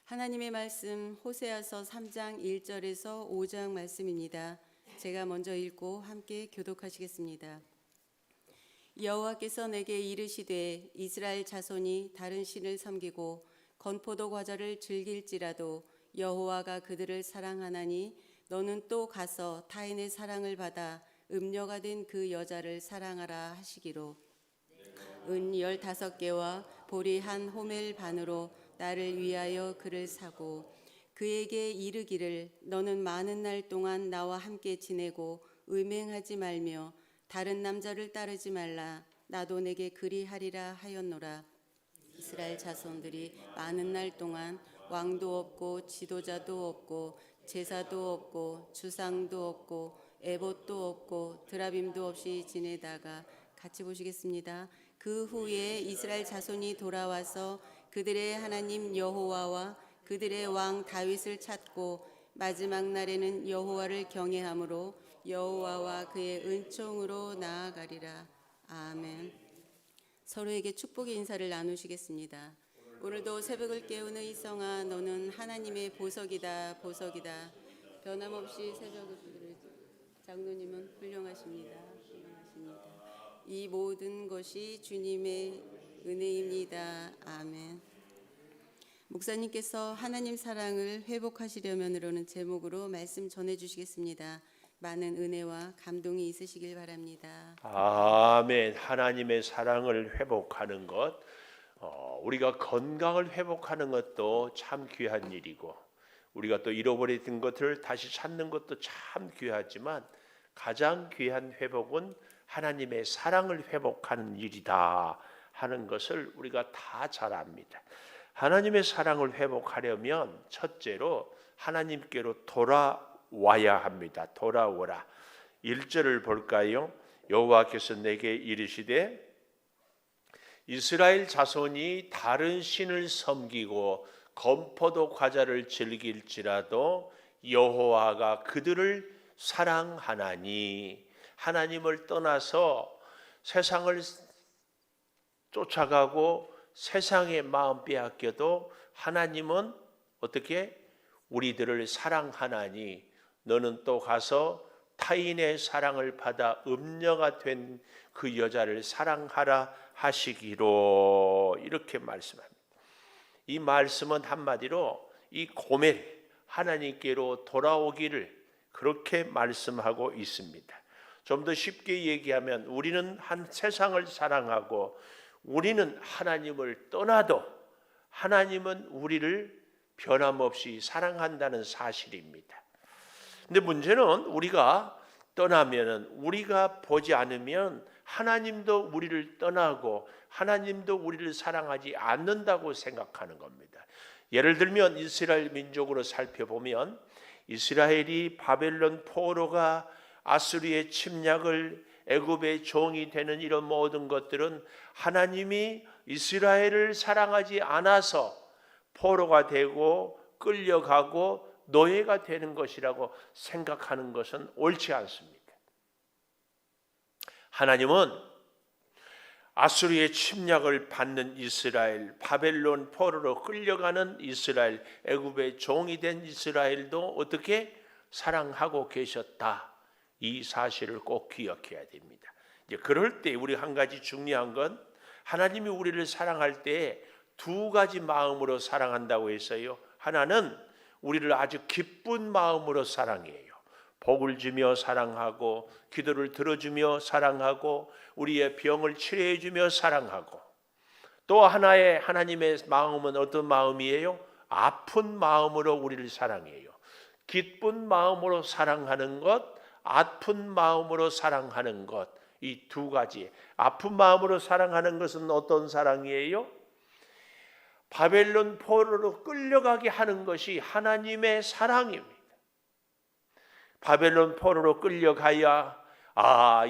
하나님의 말씀 호세아서 3장 1절에서 5장 말씀입니다. 제가 먼저 읽고 함께 교독하시겠습니다. 여호와께서 내게 이르시되 이스라엘 자손이 다른 신을 섬기고 건포도 과자를 즐길지라도 여호와가 그들을 사랑하나니 너는 또 가서 타인의 사랑을 받아 음녀가 된 그 여자를 사랑하라 하시기로 은 15개와 보리 한 호멜 반으로 나를 위하여 그를 사고 그에게 이르기를 너는 많은 날 동안 나와 함께 지내고 음행하지 말며 다른 남자를 따르지 말라. 나도 내게 그리하리라 하였노라. 이스라엘 자손들이 많은 날 동안 왕도 없고 지도자도 없고 제사도 없고 주상도 없고 에봇도 없고 드라빔도 없이 지내다가 같이 보시겠습니다. 그 후에 이스라엘 자손이 돌아와서 그들의 하나님 여호와와 그들의 왕 다윗을 찾고 마지막 날에는 여호와를 경외함으로 여호와와 그의 은총으로 나아가리라. 아멘. 서로에게 축복의 인사를 나누시겠습니다. 오늘도 새벽을 깨우는 이성아, 너는 하나님의 보석이다, 보석이다. 변함없이 새벽을 부르는 장로님은 훌륭하십니다. 이 모든 것이 주님의 은혜입니다. 아멘. 목사님께서 하나님 사랑을 회복하시려면으로는 제목으로 말씀 전해주시겠습니다. 많은 은혜와 감동이 있으시길 바랍니다. 아멘. 하나님의 사랑을 회복하는 것, 우리가 건강을 회복하는 것도 참 귀한 일이고 우리가 또 잃어버린 것을 다시 찾는 것도 참 귀하지만 가장 귀한 회복은 하나님의 사랑을 회복하는 일이다 하는 것을 우리가 다 잘 압니다. 하나님의 사랑을 회복하려면 첫째로 하나님께로 돌아와야 합니다. 돌아오라. 1절을 볼까요? 여호와께서 내게 이르시되 이스라엘 자손이 다른 신을 섬기고 건포도 과자를 즐길지라도 여호와가 그들을 사랑하나니 하나님을 떠나서 세상을 쫓아가고 세상의 마음 빼앗겨도 하나님은 어떻게 우리들을 사랑하나니 너는 또 가서 타인의 사랑을 받아 음녀가 된 그 여자를 사랑하라 하시기로 이렇게 말씀합니다. 이 말씀은 한마디로 이 고멜 하나님께로 돌아오기를 그렇게 말씀하고 있습니다. 좀 더 쉽게 얘기하면 우리는 한 세상을 사랑하고 우리는 하나님을 떠나도 하나님은 우리를 변함없이 사랑한다는 사실입니다. 근데 문제는 우리가 떠나면은 우리가 보지 않으면 하나님도 우리를 떠나고 하나님도 우리를 사랑하지 않는다고 생각하는 겁니다. 예를 들면 이스라엘 민족으로 살펴보면 이스라엘이 바벨론 포로가 아수르의 침략을 애굽의 종이 되는 이런 모든 것들은 하나님이 이스라엘을 사랑하지 않아서 포로가 되고 끌려가고 노예가 되는 것이라고 생각하는 것은 옳지 않습니다. 하나님은 아수르의 침략을 받는 이스라엘, 바벨론 포로로 끌려가는 이스라엘, 애굽의 종이 된 이스라엘도 어떻게 사랑하고 계셨다. 이 사실을 꼭 기억해야 됩니다. 이제 그럴 때 우리 한 가지 중요한 건 하나님이 우리를 사랑할 때 두 가지 마음으로 사랑한다고 했어요. 하나는 우리를 아주 기쁜 마음으로 사랑해요. 복을 주며 사랑하고 기도를 들어주며 사랑하고 우리의 병을 치료해 주며 사랑하고 또 하나의 하나님의 마음은 어떤 마음이에요? 아픈 마음으로 우리를 사랑해요. 기쁜 마음으로 사랑하는 것, 아픈 마음으로 사랑하는 것, 이 두 가지. 아픈 마음으로 사랑하는 것은 어떤 사랑이에요? 바벨론 포로로 끌려가게 하는 것이 하나님의 사랑입니다. 바벨론 포로로 끌려가야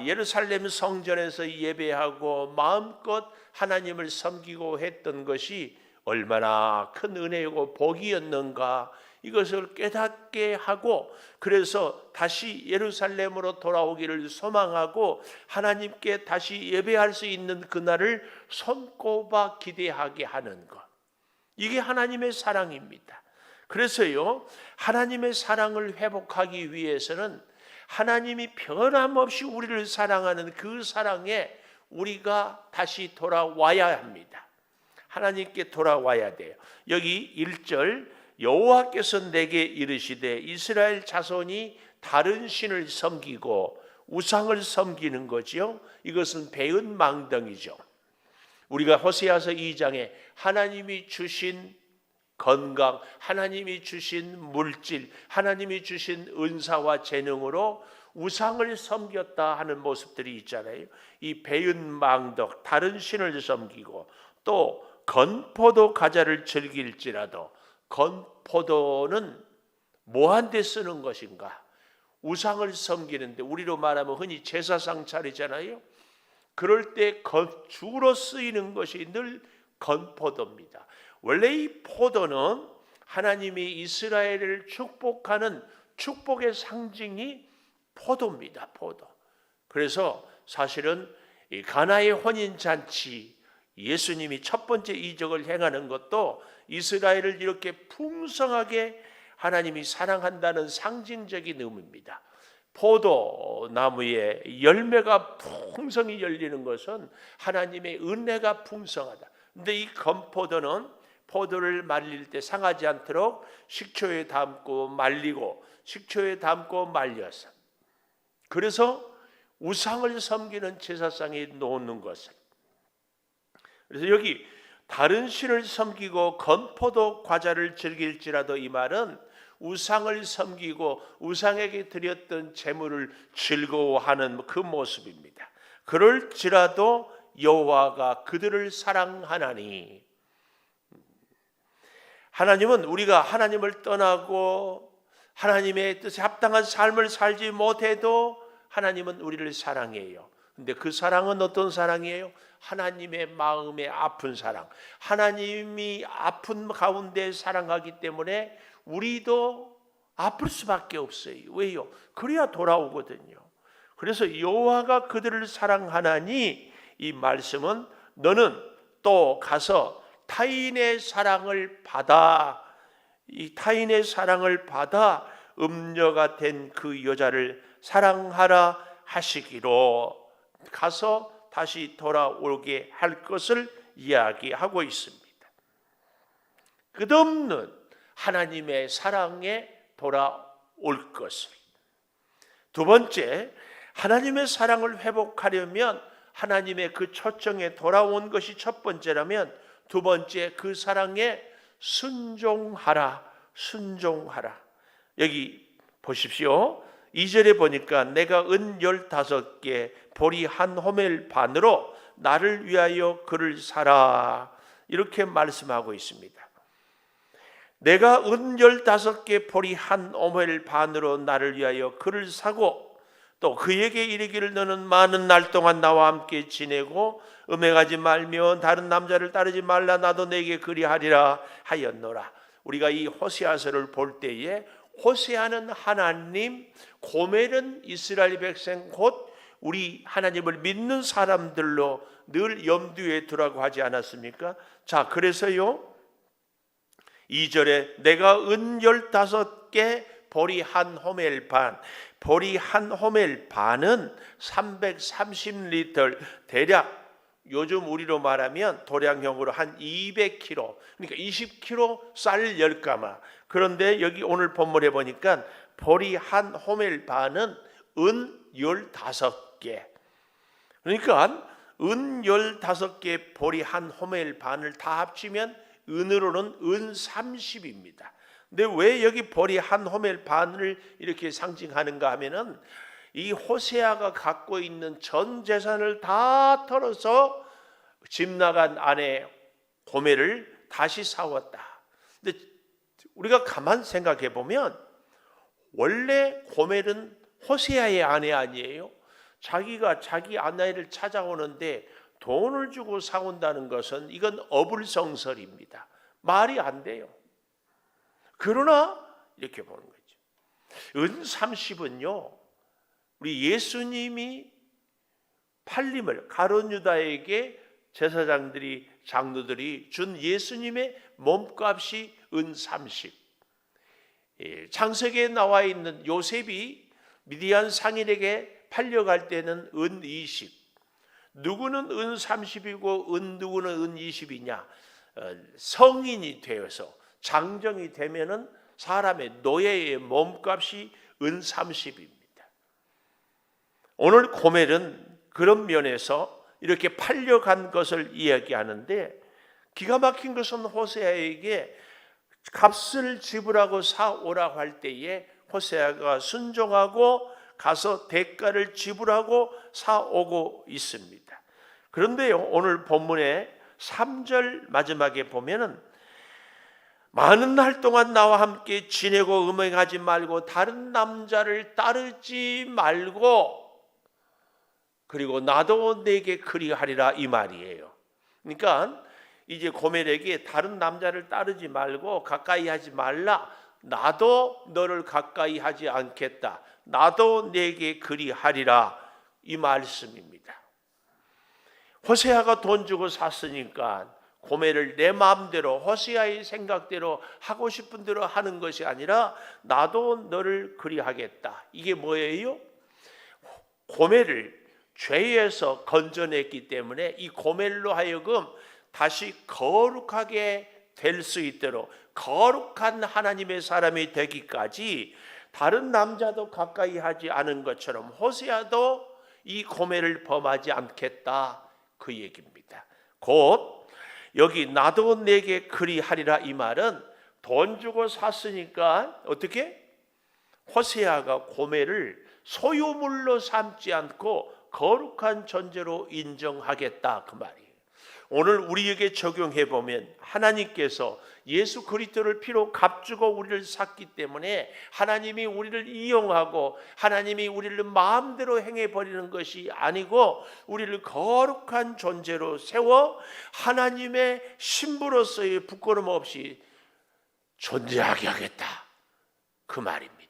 예루살렘 성전에서 예배하고 마음껏 하나님을 섬기고 했던 것이 얼마나 큰 은혜고 복이었는가 이것을 깨닫게 하고 그래서 다시 예루살렘으로 돌아오기를 소망하고 하나님께 다시 예배할 수 있는 그날을 손꼽아 기대하게 하는 것. 이게 하나님의 사랑입니다. 그래서요, 하나님의 사랑을 회복하기 위해서는 하나님이 변함없이 우리를 사랑하는 그 사랑에 우리가 다시 돌아와야 합니다. 하나님께 돌아와야 돼요. 여기 1절, 여호와께서 내게 이르시되 이스라엘 자손이 다른 신을 섬기고 우상을 섬기는 거지요. 이것은 배은 망덩이죠. 우리가 호세아서 2장에 하나님이 주신 건강, 하나님이 주신 물질, 하나님이 주신 은사와 재능으로 우상을 섬겼다 하는 모습들이 있잖아요. 이 배은 망덕, 다른 신을 섬기고 또 건포도 과자를 즐길지라도, 건포도는 뭐한데 쓰는 것인가? 우상을 섬기는데, 우리로 말하면 흔히 제사상 차리잖아요. 그럴 때 주로 쓰이는 것이 늘 건포도입니다. 원래 이 포도는 하나님이 이스라엘을 축복하는 축복의 상징이 포도입니다. 포도. 그래서 사실은 이 가나의 혼인잔치, 예수님이 첫 번째 이적을 행하는 것도 이스라엘을 이렇게 풍성하게 하나님이 사랑한다는 상징적인 의미입니다. 포도나무에 열매가 풍성히 열리는 것은 하나님의 은혜가 풍성하다. 근데 이 건포도는 포도를 말릴 때 상하지 않도록 식초에 담고 말리고 식초에 담고 말려서, 그래서 우상을 섬기는 제사상에 놓는 것을. 그래서 여기 다른 신을 섬기고 건포도 과자를 즐길지라도, 이 말은 우상을 섬기고 우상에게 드렸던 제물을 즐거워하는 그 모습입니다. 그럴지라도 여호와가 그들을 사랑하나니, 하나님은 우리가 하나님을 떠나고 하나님의 뜻에 합당한 삶을 살지 못해도 하나님은 우리를 사랑해요. 근데 그 사랑은 어떤 사랑이에요? 하나님의 마음에 아픈 사랑. 하나님이 아픈 가운데 사랑하기 때문에 우리도 아플 수밖에 없어요. 왜요? 그래야 돌아오거든요. 그래서 여호와가 그들을 사랑하나니, 이 말씀은 너는 또 가서 타인의 사랑을 받아, 이 타인의 사랑을 받아 음녀가 된 그 여자를 사랑하라 하시기로, 가서 다시 돌아오게 할 것을 이야기하고 있습니다. 끝없는 하나님의 사랑에 돌아올 것을. 두 번째, 하나님의 사랑을 회복하려면 하나님의 그 초청에 돌아온 것이 첫 번째라면, 두 번째, 그 사랑에 순종하라. 순종하라. 여기 보십시오. 2절에 보니까 내가 은 15개 보리 한 호멜 반으로 나를 위하여 그를 사라, 이렇게 말씀하고 있습니다. 내가 은 15개 보리 한 호멜 반으로 나를 위하여 그를 사고, 또 그에게 이르기를 너는 많은 날 동안 나와 함께 지내고 음행하지 말며 다른 남자를 따르지 말라, 나도 내게 그리하리라 하였노라. 우리가 이 호세아서를 볼 때에 호세아는 하나님, 고멜은 이스라엘 백성, 곧 우리 하나님을 믿는 사람들로 늘 염두에 두라고 하지 않았습니까? 자, 그래서요 2절에 내가 은 15개 보리 한 호멜 반, 보리 한 호멜 반은 330리터, 대략 요즘 우리로 말하면 도량형으로 한 200kg, 그러니까 20kg 쌀 10가마. 그런데 여기 오늘 본문에 보니까 보리 한 호멜 반은 은 15개. 그러니까 은 15개 보리 한 호멜 반을 다 합치면 은으로는 은 30입니다. 근데 왜 여기 보리 한 호멜 반을 이렇게 상징하는가 하면은, 이 호세아가 갖고 있는 전 재산을 다 털어서 집 나간 아내 고멜을 다시 사왔다. 근데 우리가 가만 생각해 보면 원래 고멜은 호세아의 아내 아니에요? 자기가 자기 아내를 찾아오는데 돈을 주고 사온다는 것은 이건 어불성설입니다. 말이 안 돼요. 그러나 이렇게 보는 거죠. 은 30은요, 우리 예수님이 팔림을 가룟 유다에게 제사장들이, 장로들이 준 예수님의 몸값이 은 30. 창세기에 나와 있는 요셉이 미디안 상인에게 팔려갈 때는 은 20, 누구는 은 30이고 누구는 은 20이냐, 성인이 되어서 장정이 되면은 사람의 노예의 몸값이 은 30입니다. 오늘 고멜은 그런 면에서 이렇게 팔려간 것을 이야기하는데, 기가 막힌 것은 호세아에게 값을 지불하고 사오라고 할 때에 호세아가 순종하고 가서 대가를 지불하고 사오고 있습니다. 그런데요, 오늘 본문의 3절 마지막에 보면은 많은 날 동안 나와 함께 지내고 음행하지 말고 다른 남자를 따르지 말고 그리고 나도 내게 그리하리라, 이 말이에요. 그러니까 이제 고멜에게 다른 남자를 따르지 말고 가까이 하지 말라, 나도 너를 가까이 하지 않겠다, 나도 내게 그리하리라, 이 말씀입니다. 호세아가 돈 주고 샀으니까 고멜을 내 마음대로 호세아의 생각대로 하고 싶은 대로 하는 것이 아니라 나도 너를 그리하겠다. 이게 뭐예요? 고멜을 죄에서 건져냈기 때문에 이 고멜로 하여금 다시 거룩하게 될 수 있도록 거룩한 하나님의 사람이 되기까지 다른 남자도 가까이 하지 않은 것처럼 호세아도 이 고멜을 범하지 않겠다, 그 얘기입니다. 곧 여기 나도 내게 그리하리라, 이 말은 돈 주고 샀으니까 어떻게? 호세아가 고멜을 소유물로 삼지 않고 거룩한 존재로 인정하겠다, 그 말이에요. 오늘 우리에게 적용해 보면 하나님께서 예수 그리스도를 피로 값주고 우리를 샀기 때문에 하나님이 우리를 이용하고 하나님이 우리를 마음대로 행해 버리는 것이 아니고 우리를 거룩한 존재로 세워 하나님의 신부로서의 부끄럼 없이 존재하게 하겠다, 그 말입니다.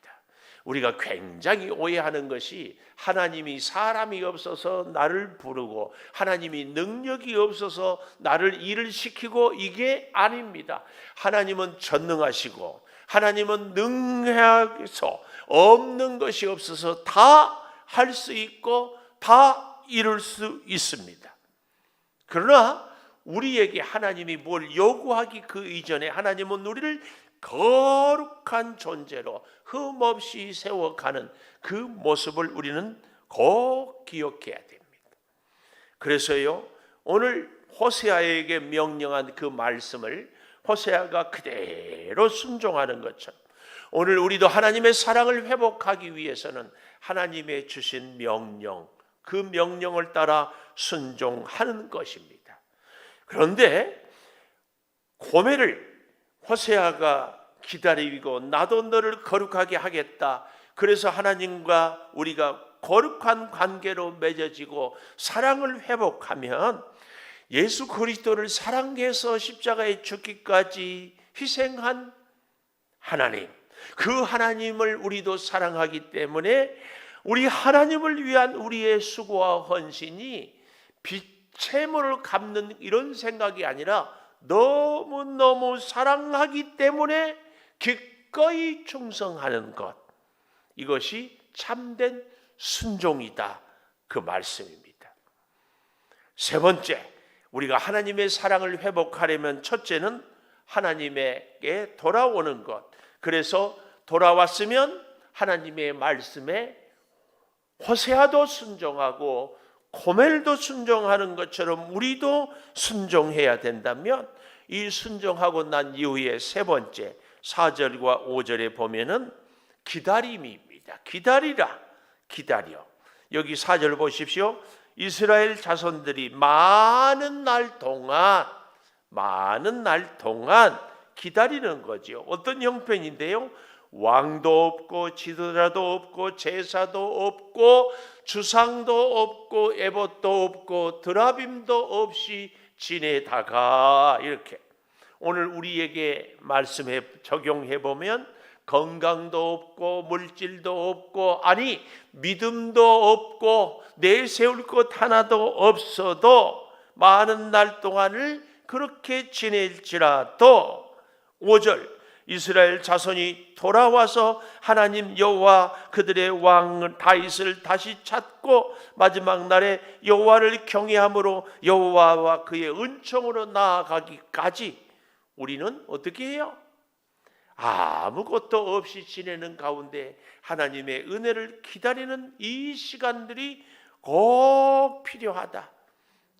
우리가 굉장히 오해하는 것이 하나님이 사람이 없어서 나를 부르고 하나님이 능력이 없어서 나를 일을 시키고, 이게 아닙니다. 하나님은 전능하시고 하나님은 능해서 없는 것이 없어서 다 할 수 있고 다 이룰 수 있습니다. 그러나 우리에게 하나님이 뭘 요구하기 그 이전에 하나님은 우리를 거룩한 존재로 흠없이 세워가는 그 모습을 우리는 꼭 기억해야 됩니다. 그래서요, 오늘 호세아에게 명령한 그 말씀을 호세아가 그대로 순종하는 것처럼 오늘 우리도 하나님의 사랑을 회복하기 위해서는 하나님의 주신 명령, 그 명령을 따라 순종하는 것입니다. 그런데 고멜을 호세아가 기다리고 나도 너를 거룩하게 하겠다, 그래서 하나님과 우리가 거룩한 관계로 맺어지고 사랑을 회복하면 예수 그리스도를 사랑해서 십자가에 죽기까지 희생한 하나님, 그 하나님을 우리도 사랑하기 때문에 우리 하나님을 위한 우리의 수고와 헌신이 채무를 갚는 이런 생각이 아니라 너무너무 사랑하기 때문에 기꺼이 충성하는 것, 이것이 참된 순종이다, 그 말씀입니다. 세 번째, 우리가 하나님의 사랑을 회복하려면 첫째는 하나님에게 돌아오는 것. 그래서 돌아왔으면 하나님의 말씀에 호세아도 순종하고 고멜도 순종하는 것처럼 우리도 순종해야 된다면, 이 순종하고 난 이후에 세 번째 4절과 5절에 보면은 기다림입니다. 기다리라, 기다려. 여기 4절 보십시오. 이스라엘 자손들이 많은 날 동안 기다리는 거죠. 어떤 형편인데요? 왕도 없고 지도자도 없고 제사도 없고 주상도 없고 에봇도 없고 드라빔도 없이 지내다가, 이렇게 오늘 우리에게 말씀해 적용해 보면 건강도 없고 물질도 없고, 아니 믿음도 없고 내세울 것 하나도 없어도 많은 날 동안을 그렇게 지낼지라도 5절 이스라엘 자손이 돌아와서 하나님 여호와 그들의 왕 다윗을 다시 찾고 마지막 날에 여호와를 경외함으로 여호와와 그의 은총으로 나아가기까지 우리는 어떻게 해요? 아무것도 없이 지내는 가운데 하나님의 은혜를 기다리는 이 시간들이 꼭 필요하다.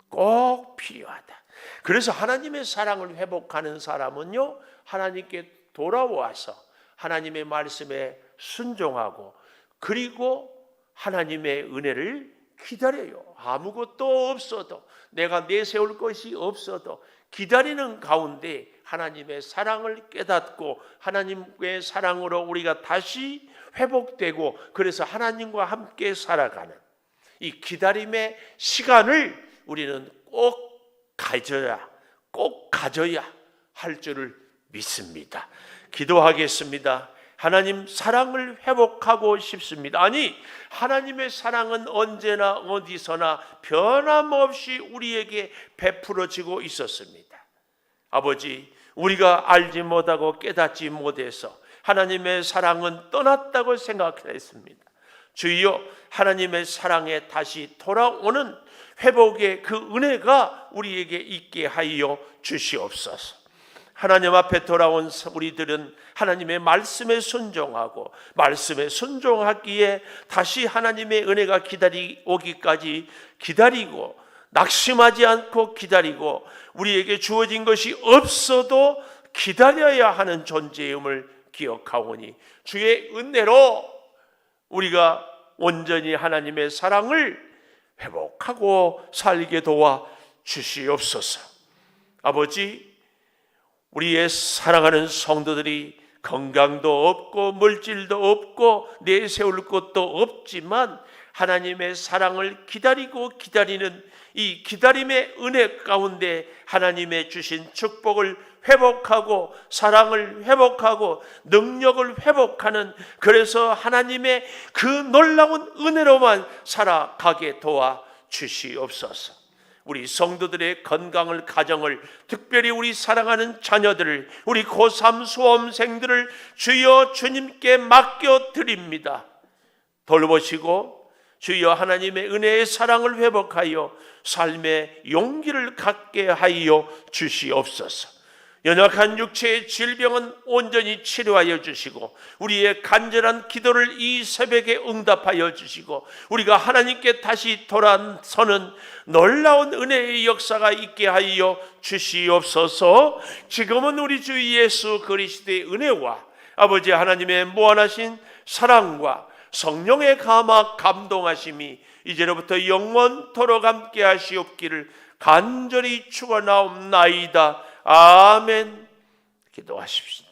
꼭 필요하다. 그래서 하나님의 사랑을 회복하는 사람은요, 하나님께 돌아와서 하나님의 말씀에 순종하고 그리고 하나님의 은혜를 기다려요. 아무것도 없어도, 내가 내세울 것이 없어도 기다리는 가운데 하나님의 사랑을 깨닫고 하나님의 사랑으로 우리가 다시 회복되고, 그래서 하나님과 함께 살아가는 이 기다림의 시간을 우리는 꼭 가져야 할 줄을 믿습니다. 기도하겠습니다. 하나님, 사랑을 회복하고 싶습니다. 아니, 하나님의 사랑은 언제나 어디서나 변함없이 우리에게 베풀어지고 있었습니다. 아버지, 우리가 알지 못하고 깨닫지 못해서 하나님의 사랑은 떠났다고 생각했습니다. 주여, 하나님의 사랑에 다시 돌아오는 회복의 그 은혜가 우리에게 있게 하여 주시옵소서. 하나님 앞에 돌아온 우리들은 하나님의 말씀에 순종하고 말씀에 순종하기에 다시 하나님의 은혜가 오기까지 기다리고, 낙심하지 않고 기다리고, 우리에게 주어진 것이 없어도 기다려야 하는 존재임을 기억하오니 주의 은혜로 우리가 온전히 하나님의 사랑을 회복하고 살게 도와 주시옵소서. 아버지, 우리의 사랑하는 성도들이 건강도 없고 물질도 없고 내세울 것도 없지만 하나님의 사랑을 기다리고 기다리는 이 기다림의 은혜 가운데 하나님의 주신 축복을 회복하고 사랑을 회복하고 능력을 회복하는, 그래서 하나님의 그 놀라운 은혜로만 살아가게 도와 주시옵소서. 우리 성도들의 건강을, 가정을, 특별히 우리 사랑하는 자녀들을, 우리 고3 수험생들을 주여 주님께 맡겨드립니다. 돌보시고 주여 하나님의 은혜의 사랑을 회복하여 삶의 용기를 갖게 하여 주시옵소서. 연약한 육체의 질병은 온전히 치료하여 주시고 우리의 간절한 기도를 이 새벽에 응답하여 주시고 우리가 하나님께 다시 돌아서는 놀라운 은혜의 역사가 있게 하여 주시옵소서. 지금은 우리 주 예수 그리스도의 은혜와 아버지 하나님의 무한하신 사랑과 성령의 감동하심이 이제로부터 영원토록 함께 하시옵기를 간절히 축원하옵나이다. 아멘. 기도하십시오.